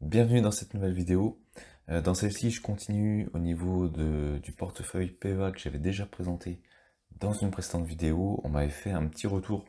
Bienvenue dans cette nouvelle vidéo. Dans celle-ci, je continue au niveau du portefeuille PEA que j'avais déjà présenté dans une précédente vidéo. On m'avait fait un petit retour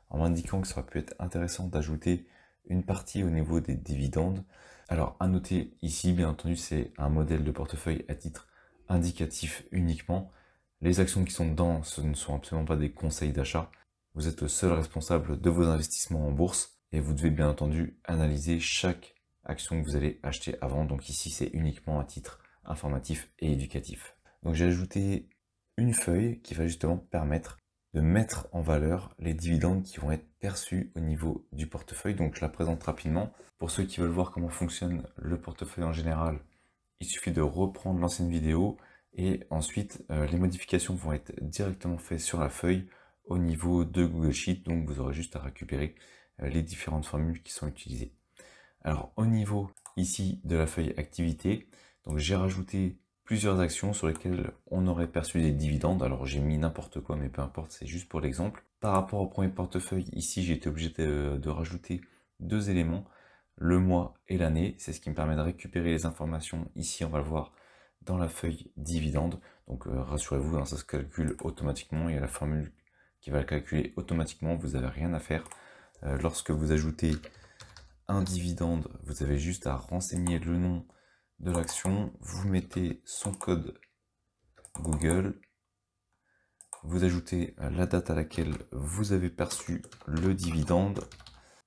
en m'indiquant que ça aurait pu être intéressant d'ajouter une partie au niveau des dividendes. Alors, à noter ici, bien entendu, c'est un modèle de portefeuille à titre indicatif uniquement. Les actions qui sont dedans, ce ne sont absolument pas des conseils d'achat. Vous êtes le seul responsable de vos investissements en bourse et vous devez bien entendu analyser chaque action que vous allez acheter avant. Donc ici, c'est uniquement à titre informatif et éducatif. Donc j'ai ajouté une feuille qui va justement permettre de mettre en valeur les dividendes qui vont être perçus au niveau du portefeuille. Donc je la présente rapidement. Pour ceux qui veulent voir comment fonctionne le portefeuille en général, il suffit de reprendre l'ancienne vidéo et ensuite les modifications vont être directement faites sur la feuille au niveau de Google Sheet. Donc vous aurez juste à récupérer les différentes formules qui sont utilisées. Alors au niveau ici de la feuille activité, donc j'ai rajouté plusieurs actions sur lesquelles on aurait perçu des dividendes. Alors j'ai mis n'importe quoi, mais peu importe, c'est juste pour l'exemple. Par rapport au premier portefeuille, ici j'ai été obligé de rajouter deux éléments, le mois et l'année. C'est ce qui me permet de récupérer les informations. Ici on va le voir dans la feuille dividende. Donc rassurez-vous, hein, ça se calcule automatiquement. Il y a la formule qui va le calculer automatiquement, vous n'avez rien à faire. Lorsque vous ajoutez un dividende, vous avez juste à renseigner le nom de l'action, vous mettez son code Google, vous ajoutez la date à laquelle vous avez perçu le dividende,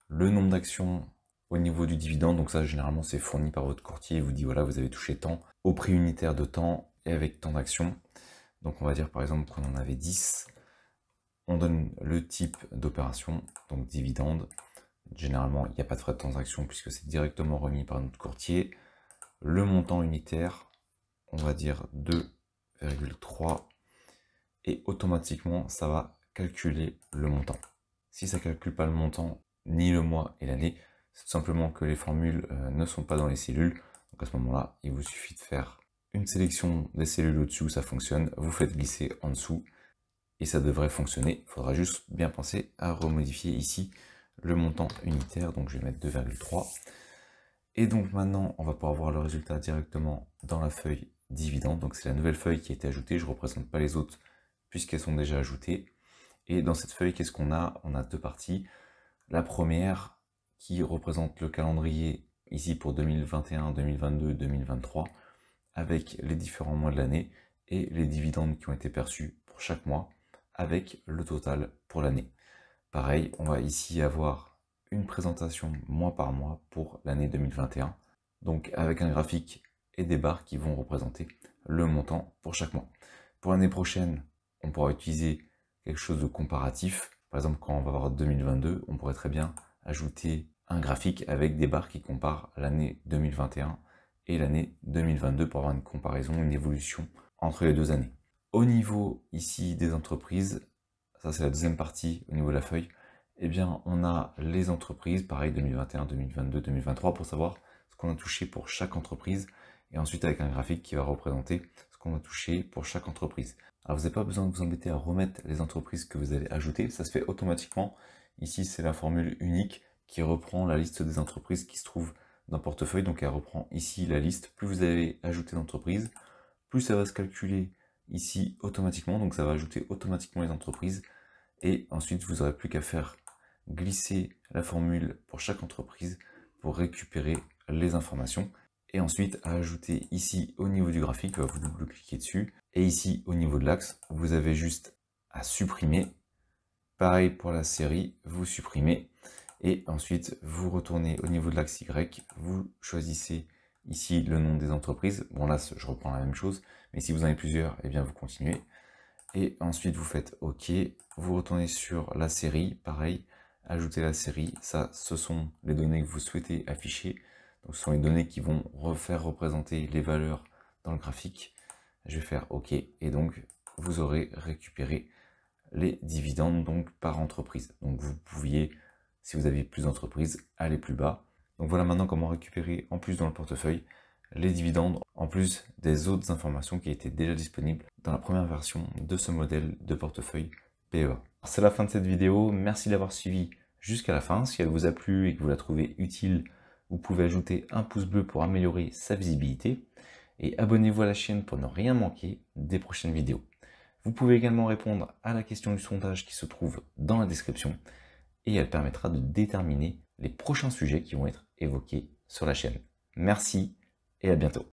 le nombre d'actions au niveau du dividende, donc ça généralement c'est fourni par votre courtier, il vous dit voilà vous avez touché tant au prix unitaire de temps et avec tant d'actions. Donc on va dire par exemple qu'on en avait 10, on donne le type d'opération, donc dividende. Généralement, il n'y a pas de frais de transaction puisque c'est directement remis par notre courtier. Le montant unitaire, on va dire 2,3 et automatiquement, ça va calculer le montant. Si ça ne calcule pas le montant, ni le mois et l'année, c'est tout simplement que les formules ne sont pas dans les cellules. Donc à ce moment-là, il vous suffit de faire une sélection des cellules au-dessus où ça fonctionne, vous faites glisser en dessous et ça devrait fonctionner. Il faudra juste bien penser à remodifier ici le montant unitaire, donc je vais mettre 2,3. Et donc maintenant, on va pouvoir voir le résultat directement dans la feuille dividende. Donc c'est la nouvelle feuille qui a été ajoutée, je ne représente pas les autres puisqu'elles sont déjà ajoutées. Et dans cette feuille, qu'est-ce qu'on a? On a deux parties. La première qui représente le calendrier ici pour 2021, 2022, 2023 avec les différents mois de l'année et les dividendes qui ont été perçus pour chaque mois avec le total pour l'année. Pareil, on va ici avoir une présentation mois par mois pour l'année 2021, donc avec un graphique et des barres qui vont représenter le montant pour chaque mois. Pour l'année prochaine, on pourra utiliser quelque chose de comparatif. Par exemple, quand on va voir 2022, on pourrait très bien ajouter un graphique avec des barres qui comparent l'année 2021 et l'année 2022 pour avoir une comparaison, une évolution entre les deux années. Au niveau ici des entreprises, ça c'est la deuxième partie au niveau de la feuille, eh bien on a les entreprises, pareil 2021, 2022, 2023 pour savoir ce qu'on a touché pour chaque entreprise et ensuite avec un graphique qui va représenter ce qu'on a touché pour chaque entreprise. Alors vous n'avez pas besoin de vous embêter à remettre les entreprises que vous allez ajouter, ça se fait automatiquement. Ici c'est la formule unique qui reprend la liste des entreprises qui se trouvent dans le portefeuille, donc elle reprend ici la liste. Plus vous allez ajouter d'entreprises, plus ça va se calculer ici automatiquement, donc ça va ajouter automatiquement les entreprises et ensuite vous n'aurez plus qu'à faire glisser la formule pour chaque entreprise pour récupérer les informations et ensuite à ajouter ici au niveau du graphique, vous double-cliquez dessus et ici au niveau de l'axe, vous avez juste à supprimer. Pareil pour la série, vous supprimez et ensuite vous retournez au niveau de l'axe Y, vous choisissez ici le nom des entreprises. Bon là je reprends la même chose, mais si vous en avez plusieurs, eh bien vous continuez. Et ensuite vous faites OK, vous retournez sur la série, pareil, ajoutez la série, ça ce sont les données que vous souhaitez afficher, donc ce sont les données qui vont refaire représenter les valeurs dans le graphique. Je vais faire OK, et donc vous aurez récupéré les dividendes donc par entreprise. Donc vous pouviez, si vous aviez plus d'entreprises, aller plus bas. Donc voilà maintenant comment récupérer en plus dans le portefeuille les dividendes, en plus des autres informations qui étaient déjà disponibles dans la première version de ce modèle de portefeuille PEA. C'est la fin de cette vidéo, merci d'avoir suivi jusqu'à la fin. Si elle vous a plu et que vous la trouvez utile, Vous pouvez ajouter un pouce bleu pour améliorer sa visibilité. Et abonnez-vous à la chaîne pour ne rien manquer des prochaines vidéos. Vous pouvez également répondre à la question du sondage qui se trouve dans la description et elle permettra de déterminer les prochains sujets qui vont être évoqués sur la chaîne. Merci et à bientôt.